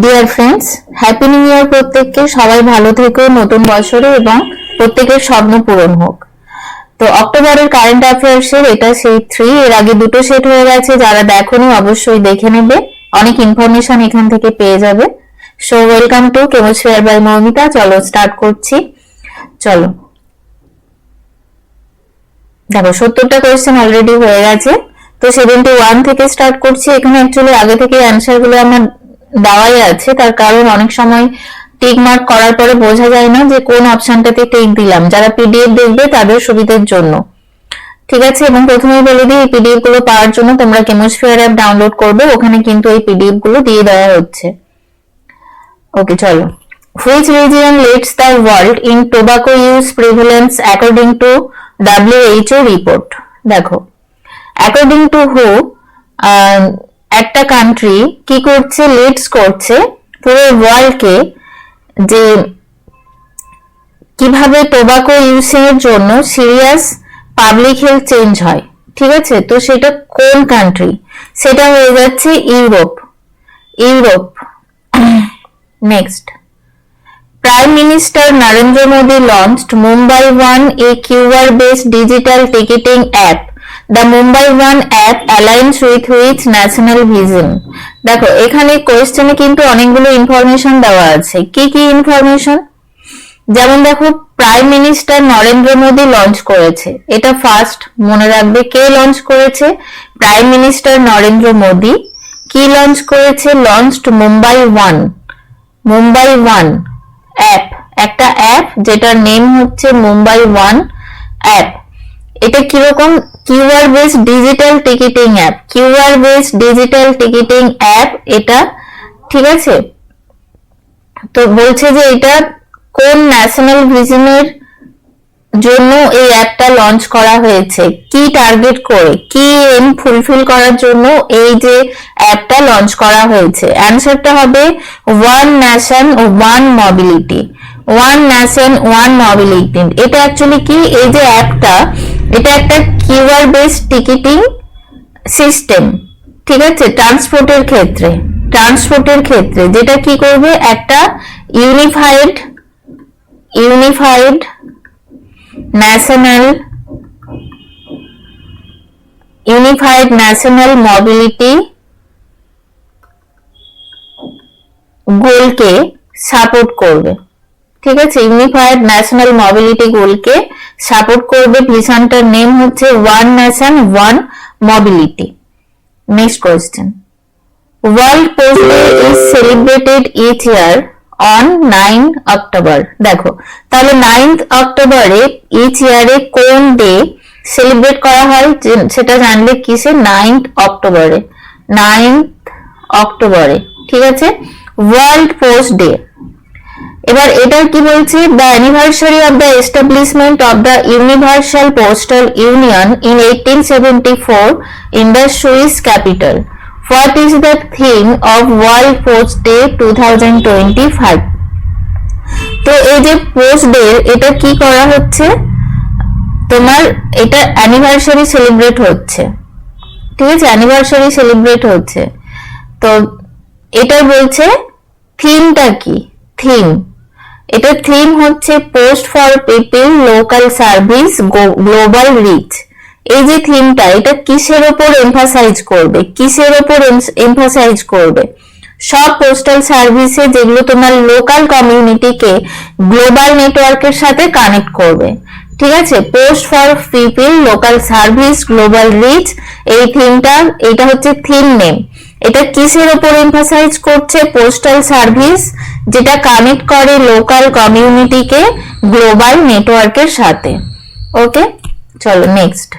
Dear friends, happy new year প্রত্যেককে। সবাই ভালো থেকো নতুন বছরে এবং প্রত্যেকের স্বপ্ন পূরণ হোক। তো অক্টোবরের কারেন্ট অ্যাফেয়ার্সের এটা সেই 3, এর আগে দুটো সেট হয়ে গেছে। যারা দেখোনি অবশ্যই দেখে নেবে, অনেক ইনফরমেশন এখান থেকে পেয়ে যাবে। So welcome to Chemosphere by Moumita. চলো স্টার্ট করছি। চলো দেখো 70টা কোয়েশ্চেন অলরেডি হয়ে গেছে। তো 71 থেকে স্টার্ট করছি। এখানে অ্যাকচুয়ালি আগে থেকে অ্যান্সার গুলো আমার দেওয়াই আছে, তার কারণ অনেক সময় টিক মার্ক করার পরে বোঝা যায় না যে কোন অপশনটাতে টিক দিলাম। যারা পিডিএফ দেখবে তাদের সুবিধার জন্য, ঠিক আছে। এবং প্রথমেই বলে দিই, এই পিডিএফ গুলো পাওয়ার জন্য তোমরা কেমোস্ফিয়ার অ্যাপ ডাউনলোড করবে, ওখানে কিন্তু এই পিডিএফ গুলো দিয়ে দেওয়া হচ্ছে। ওকে চলো। Which region leads the world in tobacco use prevalence according to WHO report? দেখো, according to who একটা কান্ট্রি কি করছে, লিডস করছে পুরো ওয়ার্ল্ডকে, যে কিভাবে টোবাকো ইউজিং এর জন্য সিরিয়াস পাবলিক হেলথ চেঞ্জ হয়, ঠিক আছে। তো সেটা কোন কান্ট্রি? সেটা হয়ে যাচ্ছে Europe. Next, Prime Minister Narendra Modi launched Mumbai One, a QR-based digital ticketing app. The Mumbai One app aligns with which national vision? দেখো, এখানে কোয়েশ্চেনে কিন্তু অনেকগুলো ইনফরমেশন দেওয়া আছে। কি কি ইনফরমেশন? যেমন দেখো, prime minister Narendra Modi launch করেছে, এটা ফার্স্ট মনে রাখবে। কে লঞ্চ করেছে? Prime minister Narendra Modi. কি লঞ্চ করেছে? লঞ্চড মুম্বাই ওয়ান অ্যাপ, একটা অ্যাপ যেটার নেম হচ্ছে মুম্বাই ওয়ান অ্যাপ। এটা কিরকম? QR based digital ticketing app এটা, ঠিক আছে। তো বলছে যে এটা কোন ন্যাশনাল ভিশনের জন্য এই অ্যাপটা লঞ্চ করা হয়েছে, কি টার্গেট করে, কি এম ফুলফিল করার জন্য এই যে অ্যাপটা লঞ্চ করা হয়েছে। অ্যানসারটা হবে ওয়ান নেশন ওয়ান মোবিলিটি। এটা অ্যাকচুয়ালি কি? এই যে অ্যাপটা, এটা একটা কিউআর বেসড টিকিটিং সিস্টেম, ঠিক আছে। ট্রান্সপোর্টের ক্ষেত্রে যেটা কি করবে, একটা ইউনিফাইড ন্যাশনাল মোবিলিটি গোলকে সাপোর্ট করবে, ঠিক আছে। ইউনিফাইড ন্যাশনাল মোবিলিটি গোলকে সাপোর্ট করবে। ভিশনটার নেম হচ্ছে one nation one mobility. Next question, world post day is celebrated each year on 9 October. দেখো, তাহলে 9th অক্টোবরে ইচ ইয়ারে কোন ডে সেলিব্রেট করা হয় সেটা জানলে কিসে? 9th অক্টোবরে, ঠিক আছে। World post day. এবার এটা কি বলছে? The anniversary of the establishment of the universal postal union in 1874 in the Swiss capital. What is the theme of World Post Day 2025? তো এই যে পোস্ট ডে, এটা কি করা হচ্ছে? তোমার এটা অ্যানিভার্সারি সেলিব্রেট হচ্ছে, ঠিক আছে। অ্যানিভার্সারি সেলিব্রেট হচ্ছে। তো এটা বলছে থিমটা কি? এটা থিম হচ্ছে post for people, local service, global reach. এই যে থিমটা, এটা কিসের ওপর এমফাসাইজ করবে? সব পোস্টাল সার্ভিসে যেগুলো তোমার লোকাল কমিউনিটিকে গ্লোবাল নেটওয়ার্কের সাথে কানেক্ট করবে, ঠিক আছে। Post for people, local service, global reach, এই থিমটা, এটা হচ্ছে থিম নেম। এটা কিসের উপর এমফাসাইজ করছে? পোস্টাল সার্ভিস, যেটা কানেক্ট করে লোকাল কমিউনিটিকে গ্লোবাল নেটওয়ার্কের সাথে। ওকে চলো next.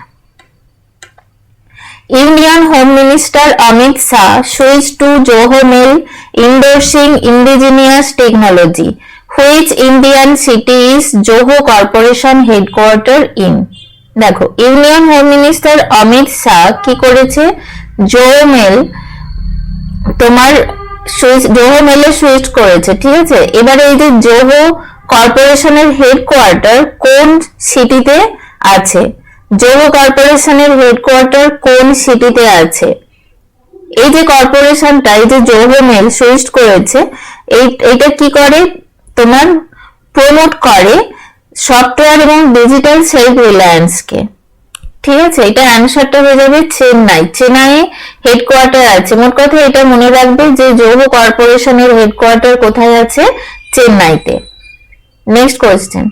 Indian Home Minister Amit Shah switched to Johor Mail, endorsing indigenous technology. Which Indian city is Johor Corporation headquarter in? দেখো, union home minister Amit Shah কি করেছে? জোহো মেল, তোমার জোহো মেলে সুইচ করেছে, ঠিক আছে। এবারে এই যে জোহো কর্পোরেশনের হেডকোয়ার্টার কোন সিটিতে আছে? যৌগ কর্পোরেশনের হেডকোয়ার্টার কোন সিটিতে আছে? এই যে কর্পোরেশনটা, এই যে যৌগ মেল সুইচ করেছে, এইটা কি করে, তোমার প্রমোট করে সফটওয়্যার এবং ডিজিটাল সেলফ রিলায়েন্সকে। ঠিক আছে, এটা অ্যান্সারটা হয়ে যাবে চেন্নাই। চেন্নাইয়ে হেডকোয়ার্টার আছে। মোট কথা এটা মনে রাখবে যে যৌগ কর্পোরেশনের হেডকোয়ার্টার কোথায় আছে? চেন্নাইতে। Next question.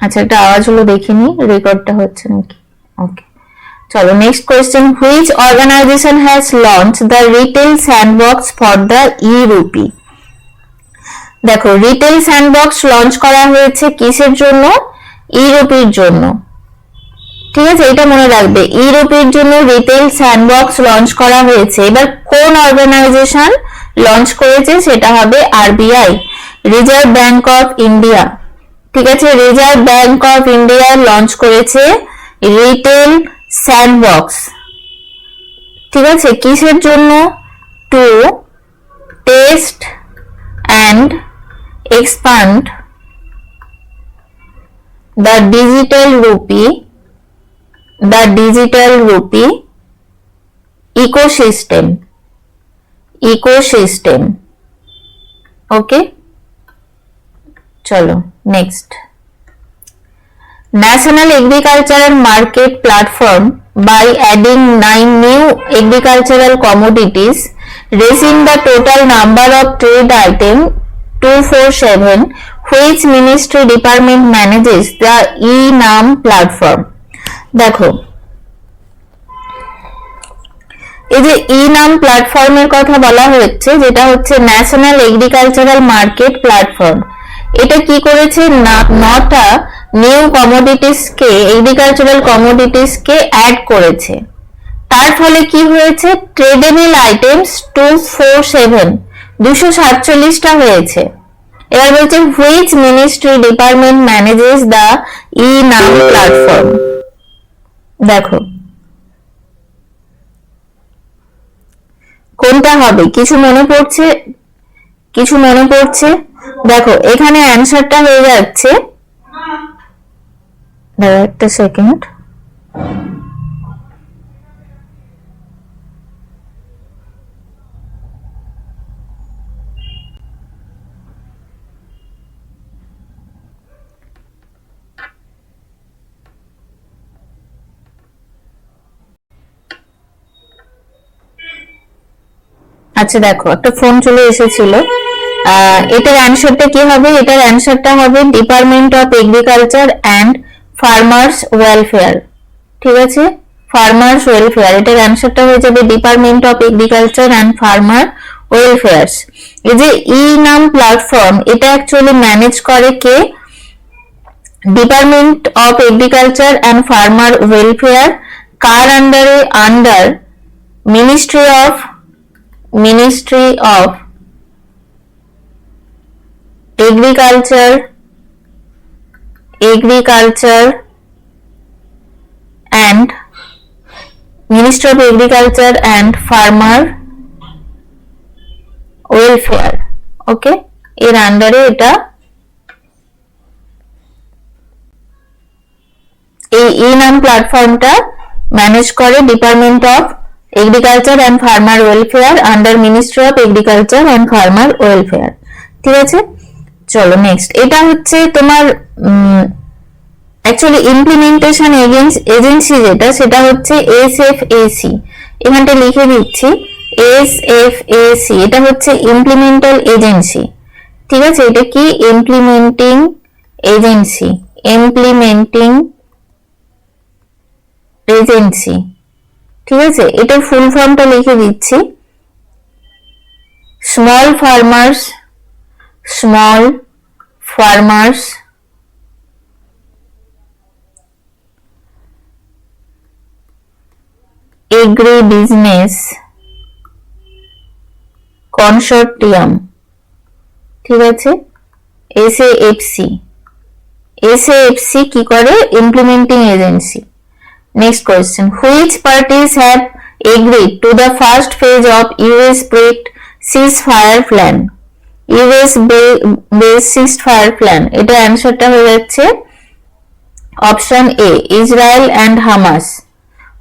আচ্ছা, একটা আওয়াজ হলো, দেখিনি রেকর্ডটা হচ্ছে নাকি। ওকে, চলো next question. Which organisation has launch the retail sandbox for the e-rupee? দেখো, রিটেল স্যান্ডবক্স লঞ্চ করা হয়েছে কিসের জন্য? ই-রুপির জন্য। ঠিক আছে, এটা মনে রাখবে, ই-রুপির জন্য রিটেল স্যান্ডবক্স লঞ্চ করা হয়েছে। এবার কোন অর্গানাইজেশন লঞ্চ করেছে? সেটা হবে RBI, reserve bank of India. ঠিক আছে, reserve bank of India launch করেছে রিটেল স্যান্ডবক্স। ঠিক আছে, কিসের জন্য? To test and expand the digital rupee ecosystem. Okay, চলো next. National Agricultural Market Platform by adding 9 new agricultural commodities, raising the total number of trade items 247. Which ministry department manages the e-NAM platform? দেখো, এই যে e-NAM প্ল্যাটফর্মের কথা বলা হচ্ছে, যেটা হচ্ছে ন্যাশনাল এগ্রিকালচারাল মার্কেট প্ল্যাটফর্ম। এটা কি করেছে? 9টা নিউ কমোডিটিসকে, এগ্রিকালচারাল কমোডিটিসকে অ্যাড করেছে। তার ফলে কি হয়েছে? ট্রেডেবল আইটেমস 247টা হয়েছে। এবার বলছে which ministry department manages the e-NAM platform. দেখো কোনটা হবে? কিছু মনে পড়ছে? দেখো এখানে অ্যান্সারটা হয়ে যাচ্ছে, একটা সেকেন্ড, আচ্ছা দেখো একটা ফোন চলে এসেছিল। এটার অ্যান্সারটা কি হবে? এটার অ্যান্সারটা হবে department of agriculture and farmers welfare. ঠিক আছে, ফার্মার্স ওয়েলফেয়ার, এটার অ্যান্সারটা হয়ে যাবে department of agriculture and farmer welfare. এই যে ই-নাম প্ল্যাটফর্ম, এটা অ্যাকচুয়ালি ম্যানেজ করে কে? Department of agriculture and farmer welfare. কার আন্ডারে? Under ministry of agriculture and Ministry of Agriculture and Farmer Welfare. Okay, এর আন্ডারে এটা এই ই-নাম প্ল্যাটফর্মটা ম্যানেজ করে department of agriculture and farmer welfare under ministry of agriculture and farmer welfare. ঠিক আছে, চলো নেক্সট। এটা হচ্ছে তোমার অ্যাকচুয়ালি ইমপ্লিমেন্টেশন এজেন্সি যেটা, সেটা হচ্ছে এসএফএসি। এখানটা লিখে দিচ্ছি এসএফএসি, এটা হচ্ছে ইমপ্লিমেন্টাল এজেন্সি। ঠিক আছে, এটা কি? Implementing agency. ঠিক আছে, এটার ফুল ফর্মটা লিখে দিচ্ছি। Small farmers agri business consortium. ঠিক আছে, এসএএফসি কি করে? Implementing agency. Next question. Which parties have agreed to the first phase of US-backed ceasefire plan? US-based ceasefire plan. এটা অ্যান্সারটা হয়ে যাচ্ছে Option A, Israel and Hamas.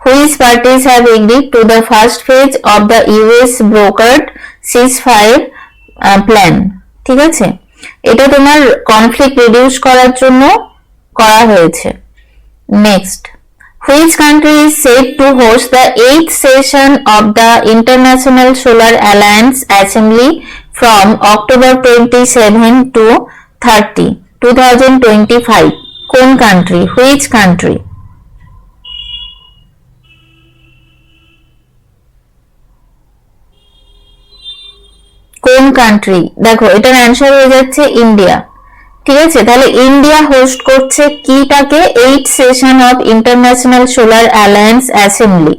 Which parties have agreed to the first phase of the US brokered ceasefire plan? ঠিক আছে, এটা তোমার conflict reduce করার জন্য করা হয়েছে। Next, which country is said to host the 8th session of the International Solar Alliance Assembly from October 27 to 30, 2025? কোন country? Which country? কোন কান্ট্রি? দেখো এটার অ্যান্সার হয়ে যাচ্ছে ইন্ডিয়া। ঠিক আছে, তাহলে ইন্ডিয়া হোস্ট করছে কিটাকে? 8th session of international solar alliance assembly.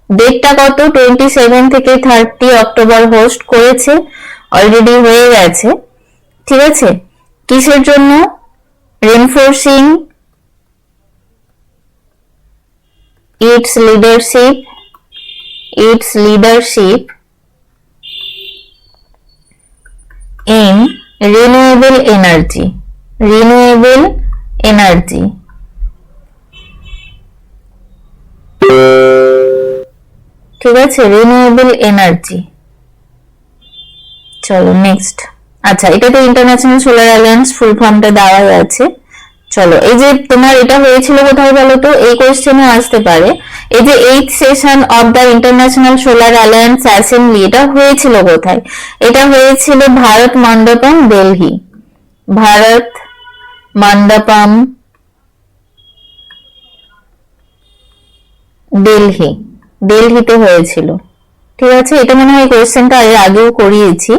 ডেটটা কত? 27 থেকে 30 অক্টোবর হোস্ট করেছে, অলরেডি হয়ে গেছে। ঠিক আছে, কিসের জন্য? reinforcing its leadership in renewable energy ঠিক আছে, রিনিউয়েবল এনার্জি। চলো নেক্সট। আচ্ছা, এটাতে ইন্টারন্যাশনাল সোলার অ্যালায়েন্স ফুল ফর্মটা দেওয়া আছে। চলো, এই যে তোমার এটা হয়েছিল কোথায় বলো তো? এই কোশ্চেনে আসতে পারে। এই যে 8th session of the international solar alliance assembly, এটা হয়েছিল কোথায়? এটা হয়েছিল ভারত মণ্ডপম, দিল্লি। ভারত মণ্ডপম, দিল্লিতে হয়েছিল। ঠিক আছে, এটা মনে হয় কোশ্চেনটা আগেও করিয়েছি।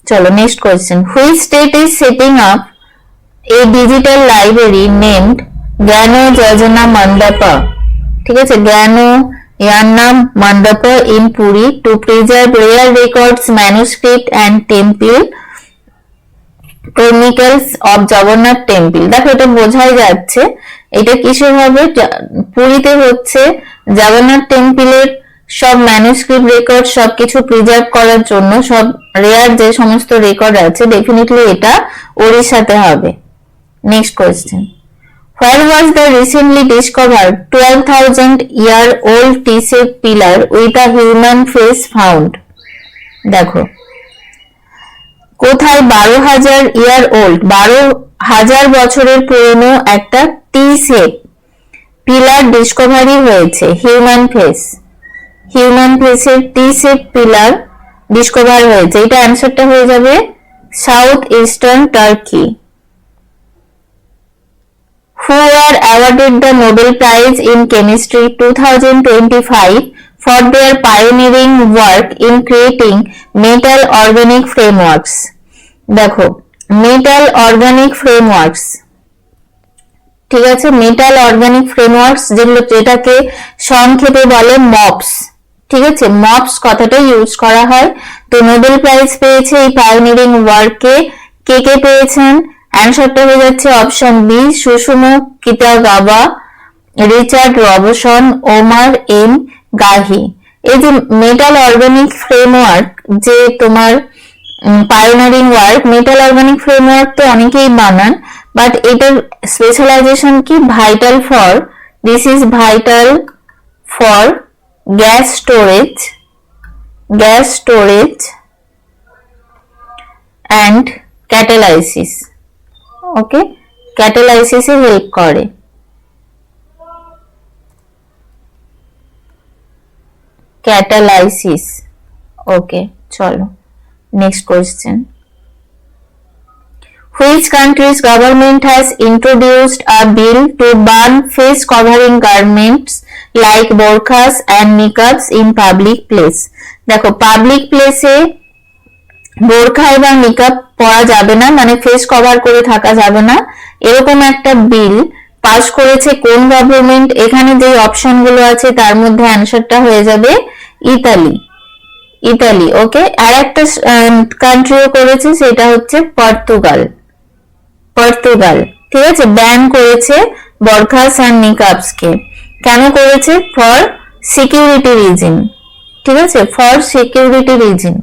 চলো next question. Which state is setting up a digital library named Gyano Yojana Mandapa? ঠিক আছে, জ্ঞানো ইয়ান্না মণ্ডপা in Puri to preserve rare records, manuscript and temple chronicles of Jagannath Temple. দেখো এটা বোঝাই যাচ্ছে এটা কিসের হবে? পুরীতে হচ্ছে জগন্নাথ টেম্পলের সব ম্যানুস্ক্রিপ্ট রেকর্ড সবকিছু প্রিজার্ভ করার জন্য, সব রেয়ার যে সমস্ত রেকর্ড আছে, ডেফিনেটলি এটা ওড়িশাতে হবে। Next question. Where was the recently discovered 12,000-year-old T-shaped pillar with a human face found? দেখো কোথায় 12,000 ইয়ার ওল্ড, 12,000 বছরের পুরনো একটা টি শেপ পিলার ডিসকভারি হয়েছে। হিউম্যান ফেসের টি শেপ পিলার ডিসকভার হয়েছে। এটা অ্যান্সারটা হয়ে যাবে south eastern turkey. Who were awarded the Nobel Prize in Chemistry 2025 for their pioneering work in creating metal organic frameworks? দেখো মেটাল অর্গানিক ফ্রেমওয়ার্কস, ঠিক আছে, মেটাল অর্গানিক ফ্রেমওয়ার্কস যেটাকে সংক্ষেপে বলে মপস। ঠিক আছে, মপস কথাটা ইউজ করা হয়। তো নোবেল প্রাইজ পেয়েছে এই পায়োনিয়ারিং ওয়ার্কে কে পেয়েছেন? অ্যান্সারটা হয়ে যাচ্ছে option B, Susumu Kitagawa, Richard Robson, Omar M Yaghi. এই যে মেটাল অর্গানিক ফ্রেমওয়ার্ক, যে তোমার pioneering work, metal organic framework তো অনেকেই বানান, বাট এটার স্পেশালাইজেশন কি? Vital for, this is vital for gas storage and catalysis. Okay, ক্যাটালাইসিসে হেল্প করে। ক্যাটালাইসিস। ওকে, চলো next question. Which country's government has introduced a bill to ban face covering garments like burqas and niqabs in public place? দেখো public প্লেসে বোরখা এবং নিকাব পরা যাবে না, মানে ফেস কভার করে থাকা যাবে না, এরকম একটা বিল পাস করেছে কোন গভর্নমেন্ট? এখানে যে অপশনগুলো আছে তার মধ্যে অ্যান্সারটা হয়ে যাবে ইতালি। ওকে, আর একটা কান্ট্রিও করেছে, সেটা হচ্ছে পর্তুগাল। ঠিক আছে, ব্যান করেছে বরখাস আর নিকাবসকে। কেন করেছে? For security reason. ঠিক আছে, for security reason.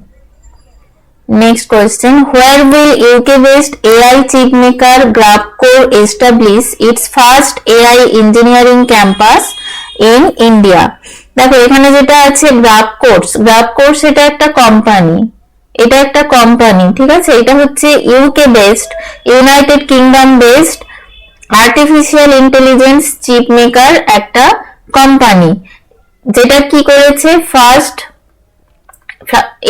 Next question. Where will UK-based AI chipmaker Graphcore establish its first AI engineering campus in India? দেখো এখানে যেটা আছে গ্রাফকোর্স এটা একটা কোম্পানি, ঠিক আছে। এটা হচ্ছে UK based, united kingdom based artificial intelligence chip maker একটা কোম্পানি, যেটা কি করেছে ফার্স্ট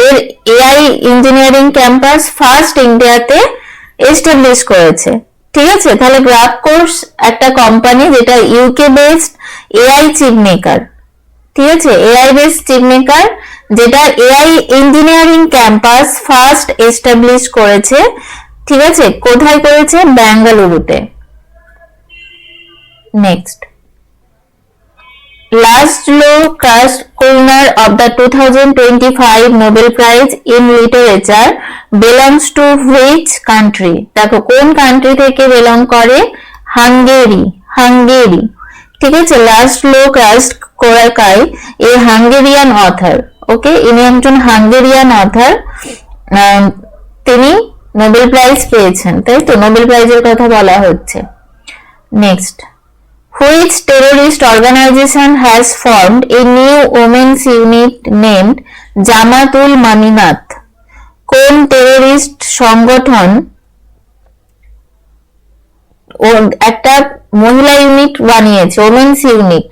এর এআই ইঞ্জিনিয়ারিং ক্যাম্পাস ফার্স্ট ইন্ডিয়াতে এস্টাবলিশ করেছে, ঠিক আছে। তাহলে গ্রাফকোর্স একটা কোম্পানি যেটা UK based AI chip maker, ঠিক আছে, এআই বেসড চিপ মেকার যেটা AI engineering campus first establish করেছে, ঠিক আছে। কোথায় করেছে? বেঙ্গালুরুতে। Next, Laszlo winner of the 2025 Nobel Prize in Literature belongs to which country? দেখো কোন কান্ট্রি থেকে বিলং করে? হাঙ্গেরি, ঠিক আছে। লাসলো কাস্টকোরাকাই এ হাঙ্গেরিয়ান অথার, ওকে, ইনি একজন হাঙ্গেরিয়ান অথার, তিনি নোবেল প্রাইজ পেয়েছেন, তাই তো নোবেল প্রাইজের কথা বলা হচ্ছে। Next, which terrorist organization has formed a new women's unit named Jamatul Mominat? কোন টেররিস্ট সংগঠন একটা মহিলা ইউনিট বানিয়েছে, ওমেন্স ইউনিট,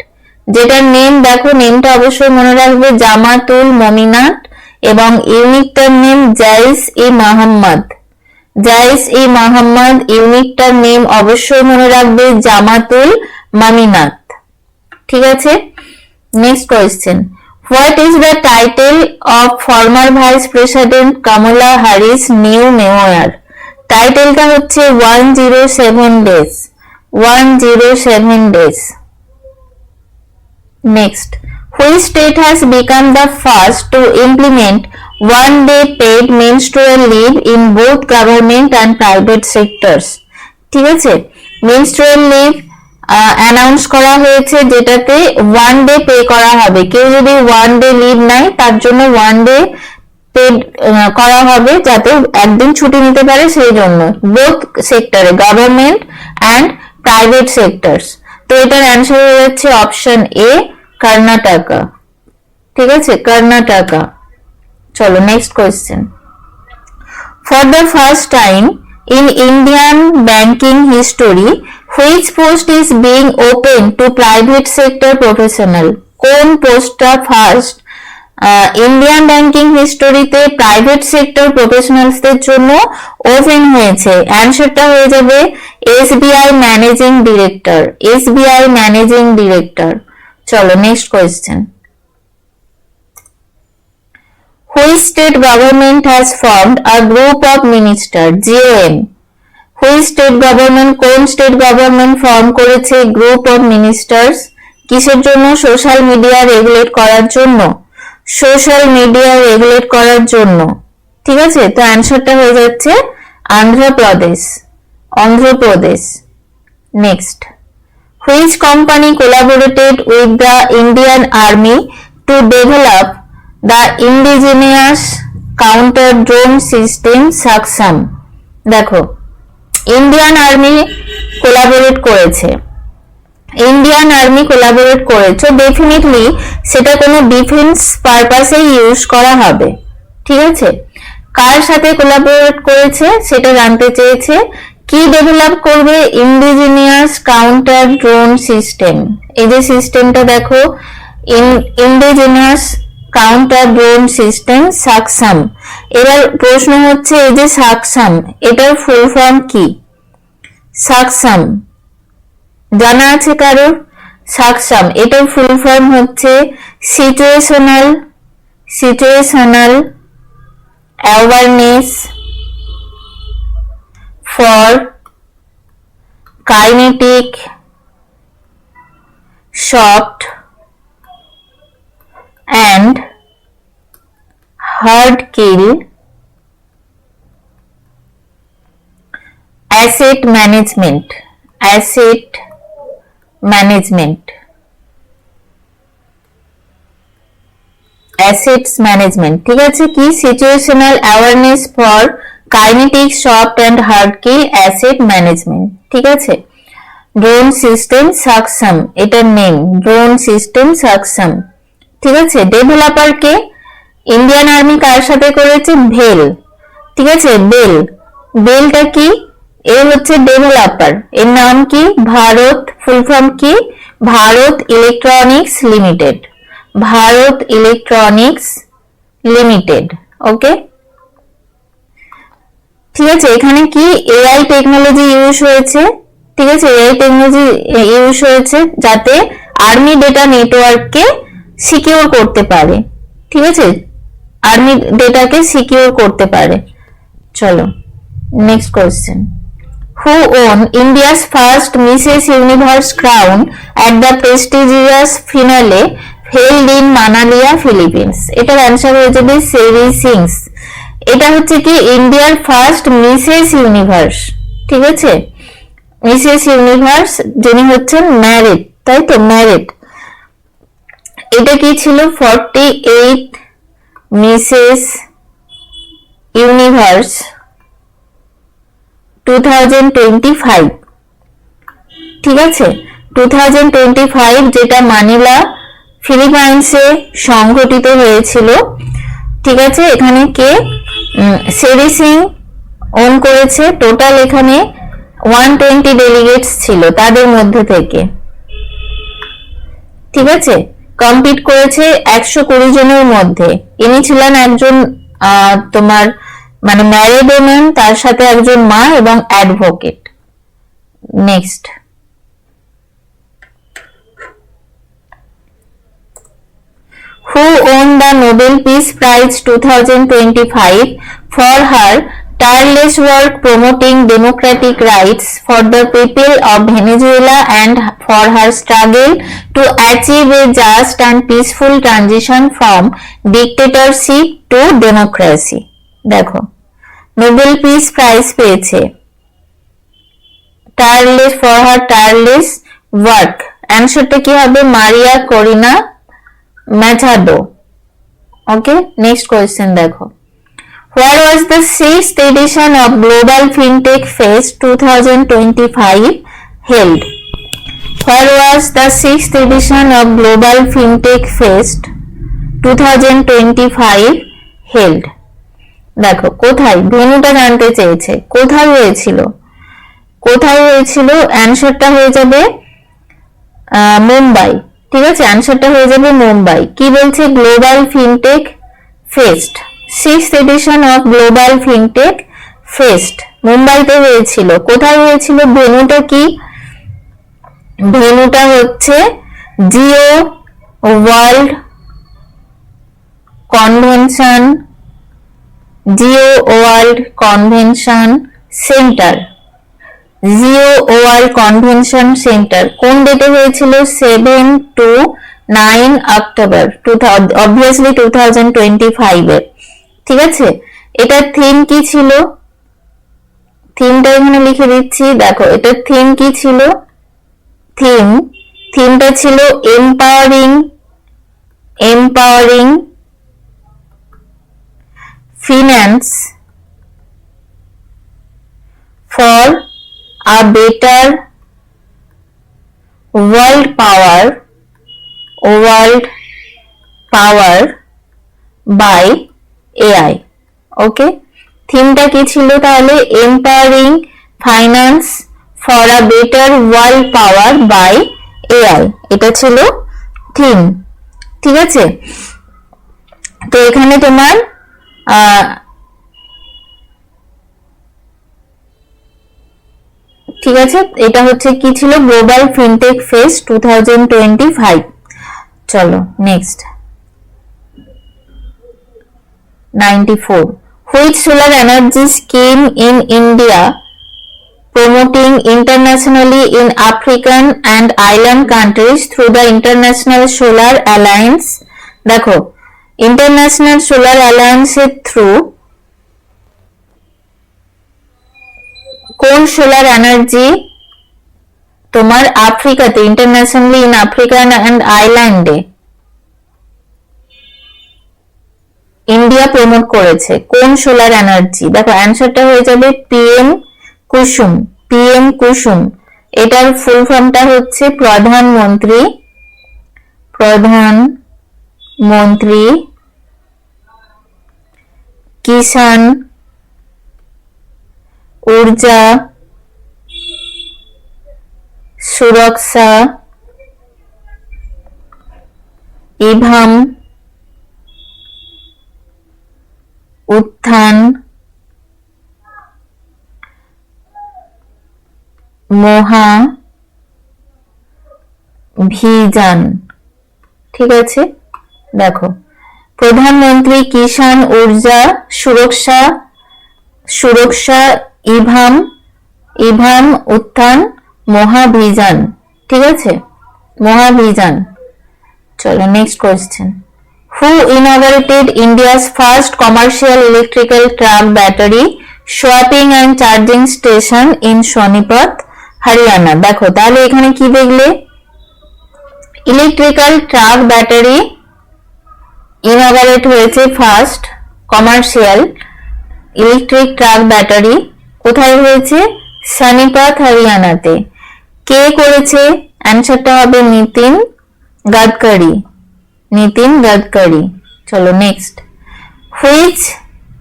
যেটার নেম দেখো, নেমটা অবশ্যই মনে রাখবে, জামাতুল মমিনাত, এবং ইউনিটটার নেম জাইস-ই-মোহাম্মদ, ইউনিটটার নেম অবশ্যই মনে রাখবে জামাতুল মামিনাত, ঠিক আছে। Next question, what is the title of former vice president Kamala Harris new মেমোয়ার? টাইটেলটা হচ্ছে 107 days। Next, which state has become the first to implement one-day paid menstrual leave in both government and private sectors? ঠিক আছে, menstrual leave announce করা হয়েছে, যেটাতে 1 day pay করা হবে। কেউ যদি 1 ডে লিভ নেয় তার জন্য 1 ডে পেড করা হবে, যাতে একদিন ছুটি নিতে পারে, সেই জন্য বোথ সেক্টরে, গভর্নমেন্ট অ্যান্ড প্রাইভেট সেক্টরস। তো এটার অ্যান্সার হয়ে যাচ্ছে অপশন এ, কর্ণাটকা, ঠিক আছে, কর্ণাটকা। চলো next question, for the first time in Indian banking history, which post is being open to private sector professional? কোন পোস্টটা ফার্স্ট ইন্ডিয়ান ব্যাংকিং হিস্টোরিতে প্রাইভেট সেক্টর প্রফেশনালসদের জন্য ওপেন হয়েছে? অ্যানসারটা হয়ে যাবে এসবিআই ম্যানেজিং ডিরেক্টর। চলো next question, which state government has formed a group of ministers, GOM? which state government, কোন স্টেট গভর্নমেন্ট ফর্ম করেছে গ্রুপ অফ মিনিস্টার্স? কিসের জন্য? সোশ্যাল মিডিয়া রেগুলেট করার জন্য, ঠিক আছে। তো অ্যানসারটা হয়ে যাচ্ছে Andhra Pradesh. Next, which company collaborated with the Indian Army to develop the indigenous counter drone system Saksam? দেখো ইন্ডিয়ান আর্মি কোলাবোরেট করেছে, ডেফিনেটলি সেটা কোনো ডিফেন্স পারপাসে ইউজ করা হবে, ঠিক আছে। কার সাথে কোলাবোরেট করেছে সেটা জানতে চেয়েছে। কি ডেভেলপ করবে? Indigenous counter drone system. এই যে সিস্টেমটা দেখো, indigenous counter drone system Saksham. এবার প্রশ্ন হচ্ছে, এই যে সাকসাম, এটার ফুল ফর্ম কি? সাকসাম জানা আছে কারো? সাকসাম এটার ফুল ফর্ম হচ্ছে situational awareness for kinetic shock and hard kill asset management assets management, ঠিক আছে। কি situational awareness for kinetic soft and hard kill asset management, ঠিক আছে। ড্রোন সিস্টেম সাকসাম, এটার নেম ড্রোন সিস্টেম সাকসাম, ঠিক আছে। ডেভেলপার কে? ইন্ডিয়ান আর্মি কার সাথে করেছে? ভেল, ঠিক আছে। বেলটা কি? এ হচ্ছে ডেভেলপার, এর নাম কি? ভারত, ফুল ফর্ম কি? Bharat Electronics Limited, Bharat Electronics Limited, okay, ঠিক আছে। এখানে কি এআই টেকনোলজি ইউজ হয়েছে, ঠিক আছে। এআই টেকনোলজি ইউজ হয়েছে যাতে আর্মি ডেটা নেটওয়ার্ককে সিকিউর করতে পারে, ঠিক আছে, আর্মি ডেটাকে সিকিউর করতে পারে। চলো next question. Who won India's first Mrs. Universe crown at the prestigious finale held in Manala, Philippines? এটার অ্যান্সার হয়ে যাবে সেরি সিংস। এটা হচ্ছে কি ইন্ডিয়ার ফার্স্ট মিসেস ইউনিভার্স, ঠিক আছে। মিসেস ইউনিভার্স যিনি হচ্ছেন ম্যারিড, তাই তো, ম্যারিড। এটা কি ছিল? 48 মিসেস ইউনিভার্স 2025, ঠিক আছে। 2025 যেটা মানিলা ফিলিপাইন্সে সংঘটিত হয়েছিল, ঠিক আছে। এখানে কে? সেরি সিং ওন করেছে। টোটাল এখানে 120 ডেলিগেটস ছিল তাদের মধ্যে থেকে, ঠিক আছে। কম্পিট করেছে 120 জনের মধ্যে। ইনি ছিলেন একজন তোমার মানে ম্যারিড ওম্যান, তার সাথে একজন মা এবং advocate. Next, who won the Nobel Peace Prize 2025 for her tireless work promoting democratic rights for the people of Venezuela and for her struggle to achieve a just and peaceful transition from dictatorship to democracy? দেখো Nobel peace prize পেয়েছে tireless, for her tireless work. অ্যান্সারটা কি হবে? মারিয়া করিনা ম্যাচাডো, ওকে। Next question দেখো। Where was the 6th edition of Global FinTech Fest 2025 held? Where was the 6th edition of Global FinTech Fest 2025 held? দেখো কোথায়, ভেন্যুটা জানতে চেয়েছে, কোথায় হয়েছিল, কোথায় হয়েছিল? অ্যানসারটা হয়ে যাবে মুম্বাই, ঠিক আছে। অ্যানসারটা হয়ে যাবে মুম্বাই। কি বলছে? Global fintech fest, 6th edition of global fintech fest মুম্বাইতে হয়েছিল। কোথায় হয়েছিল? ভেন্যুটা কি? ভেন্যুটা হচ্ছে Jio world convention, Jio world convention centre, Jio world convention centre. কোন ডেটে হয়েছিল? 7 to 9 অক্টোবর, অবভিয়াসলি 2025 এর, ঠিক আছে। এটার থিম কি ছিল? থিমটা এখানে লিখে দিচ্ছি, দেখো এটার থিম কি ছিল? থিমটা ছিল empowering finance for a better world power by AI, okay. থিমটা কি ছিল তাহলে? Empowering finance for a better world power by AI, এটা ছিল থিম, ঠিক আছে। তো এখানে তোমার ঠিক আছে, এটা হচ্ছে কি ছিল? Global fintech fest 2025। চলো next, 94. Which solar energy scheme in India promoting internationally in African and island countries through the International Solar Alliance? দেখো ইন্টারন্যাশনাল সোলার অ্যালায়েন্সের থ্রু কোন সোলার এনার্জি তোমার আফ্রিকাতে, ইন্টারন্যাশনালি ইন আফ্রিকান অ্যান্ড আইল্যান্ডে India promote করেছে? কোন solar energy? দেখো অ্যান্সারটা হয়ে যাবে পিএম কুসুম। পিএম কুসুম এটার ফুল ফর্মটা হচ্ছে প্রধানমন্ত্রী কিষাণ ঊর্জা সুরক্ষা ইভাম উত্থান মহাভিযান। ঠিক আছে, দেখো প্রধানমন্ত্রী কিষাণ ঊর্জা সুরক্ষা ইভাম উত্থান মহাভিযান। ঠিক আছে, মহাভিযান। চলো next question. Who inaugurated India's first commercial electrical truck battery swapping and charging station in Sonipat, Haryana? দেখো তাহলে এখানে কি দেখলে, ইলেকট্রিক্যাল ট্রাক ব্যাটারি ইনঅগারেট হয়েছে first commercial electric truck battery কোথায় হয়েছে? সনিপাত হরিয়ানাতে। কে করেছে? অ্যান্সারটা হবে নিতিন গাডকারি। চলো next. Which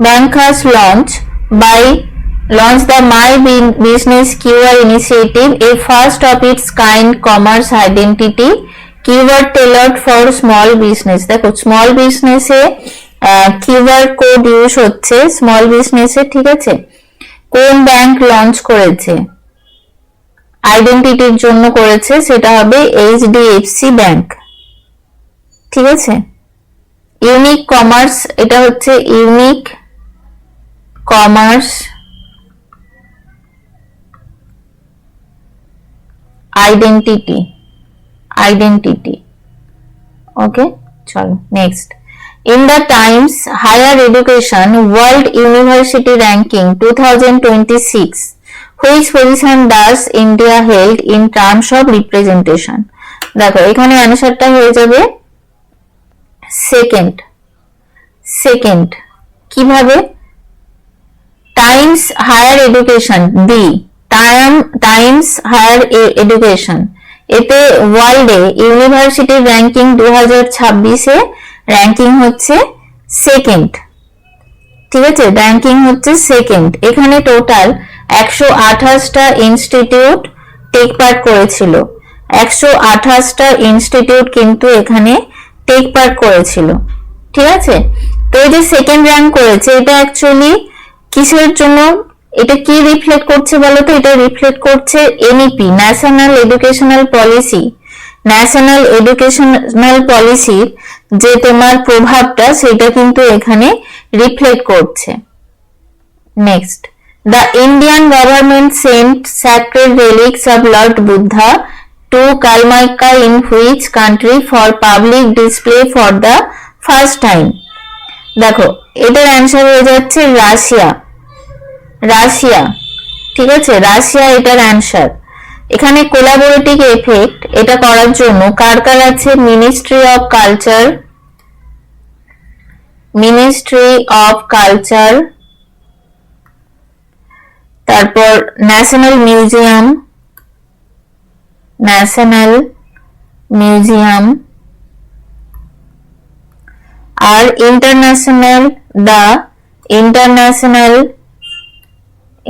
bank has launched the My Business QR initiative, a first of its kind commerce identity keyword tailored for small business? দেখো স্মল বিজনেসে keyword code use হচ্ছে small বিজনেসে। ঠিক আছে, কোন ব্যাংক লঞ্চ করেছে? আইডেন্টিটির জন্য করেছে, সেটা হবে এইচডিএফসি ব্যাংক। ঠিক আছে, ইউনিক কমার্স, এটা হচ্ছে ইউনিক কমার্স আইডেন্টিটি। ওকে, চলো next. In the Times Higher Education World University Ranking 2026, which position does India held in terms of representation? দেখো এখানে অ্যানসারটা হয়ে যাবে সেকেন্ড। কিভাবে? Times higher education times higher education এতে ওয়ার্ল্ডে ইউনিভার্সিটি র্যাঙ্কিং 2026-এ ranking হচ্ছে সেকেন্ড। ঠিক আছে, র্যাঙ্কিং হচ্ছে সেকেন্ড। এখানে টোটাল 128টা ইনস্টিটিউট টেক পার্ট করেছিল। 128টা ইনস্টিটিউট কিন্তু এখানে টেক পার্ট করেছিল। ঠিক আছে, তো এই যে সেকেন্ড র্যাঙ্ক করেছে এটা অ্যাকচুয়ালি কিসের জন্য? এটা কি রিফ্লেক্ট করছে বলো তো? এটা রিফ্লেক্ট করছে এনইপি, ন্যাশনাল এডুকেশনাল পলিসির যে তোমার প্রভাবটা সেটা কিন্তু এখানে রিফ্লেক্ট করছে। Next, the Indian government sent sacred relics of Lord Buddha to Kalmaika in which country for public display for the first time? দেখো এটার অ্যান্সার হয়ে যাচ্ছে রাশিয়া। ঠিক আছে, রাশিয়া এটার অ্যান্সার। এখানে কোলাবোরেটিভ এফেক্ট এটা করার জন্য কার আছে? মিনিস্ট্রি অফ কালচার, তারপর ন্যাশনাল মিউজিয়াম আর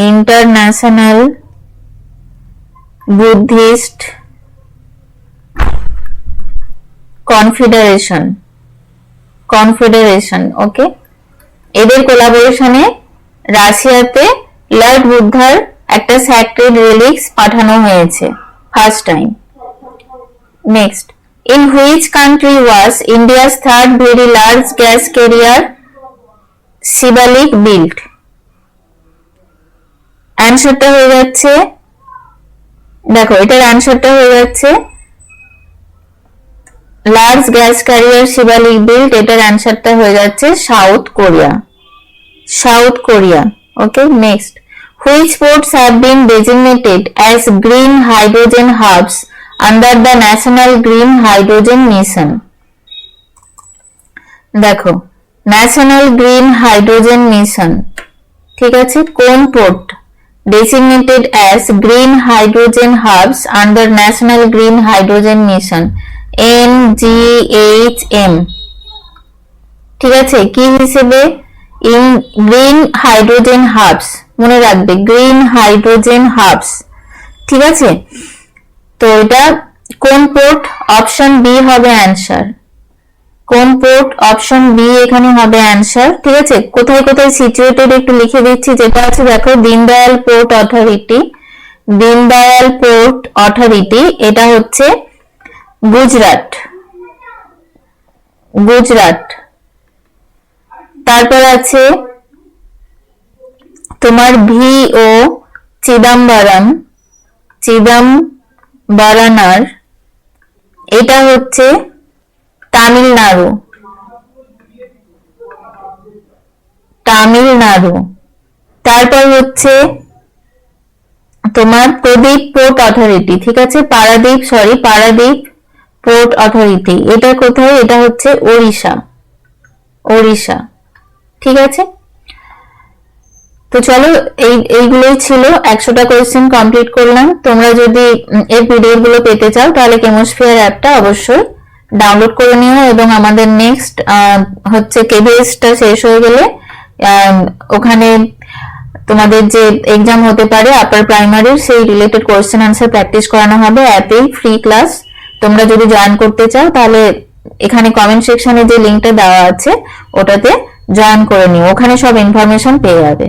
ইন্টারন্যাশনাল বুদ্ধিস্ট কনফেডারেশন। ওকে, এদের কোলাবোরেশনে রাশিয়াতে লর্ড বুদ্ধার একটা স্যাক্রেড রিলিক্স পাঠানো হয়েছে first time. Next, in which country was India's third very large gas carrier Shivalik built? অ্যান্সারটা হয়ে যাচ্ছে, দেখো এটার অ্যান্সারটা হয়ে যাচ্ছে large gas career Shivalik built. এটার অ্যান্সারটা হয়ে যাচ্ছে south Korea. Okay, next, which ports have been designated as green hydrogen hubs under the National Green Hydrogen Mission? দেখো ন্যাশনাল গ্রিন হাইড্রোজেন মিশন, ঠিক আছে, কোন port designated as green hydrogen hubs under national green hydrogen mission NGHM, ঠিক আছে, কি হিসেবে in green hydrogen hubs, মনে রাখবে গ্রিন হাইড্রোজেন হাবস, ঠিক আছে। তো এটা কোন পোর্ট, অপশন বি হবে অ্যান্সার, কোন পোর্ট, অপশন বি এখানে হবে অ্যান্সার, ঠিক আছে। কোথায় কোথায় সিচুয়েটেড একটু লিখে দিচ্ছি, যেটা আছে দেখো Deendayal port authority, Deendayal port authority, এটা হচ্ছে গুজরাট, গুজরাট। তারপর আছে তোমার ভিও চিদাম্বরম, চিদাম্বরনার, এটা হচ্ছে তামিলনাড়ু, তামিলনাড়ু। তারপর হচ্ছে তোমার প্রদীপ পোর্ট অথরিটি, ঠিক আছে, পারাদীপ পোর্ট অথরিটি, এটা কোথায়, এটা হচ্ছে ওড়িশা, ওড়িশা, ঠিক আছে। তো চলো এইগুলোই ছিল, 100টা কোয়েশ্চেন কমপ্লিট করলাম। তোমরা যদি এই ভিডিও গুলো পেতে চাও তাহলে কেমোস্ফিয়ার অ্যাপটা অবশ্যই ডাউনলোড করে নিও, এবং আমাদের নেক্সট হচ্ছে কেভিএসটা শেষ হয়ে গেলে ওখানে তোমাদের যে এক্সাম হতে পারে আপার প্রাইমারির, সেই রিলেটেড কোয়েশ্চেন আনসার প্র্যাকটিস করানো হবে অ্যাপেই, ফ্রি ক্লাস। তোমরা যদি জয়েন করতে চাও তাহলে এখানে কমেন্ট সেকশনে যে লিঙ্কটা দেওয়া আছে ওটাতে জয়েন করে নিও, ওখানে সব ইনফরমেশন পেয়ে যাবে।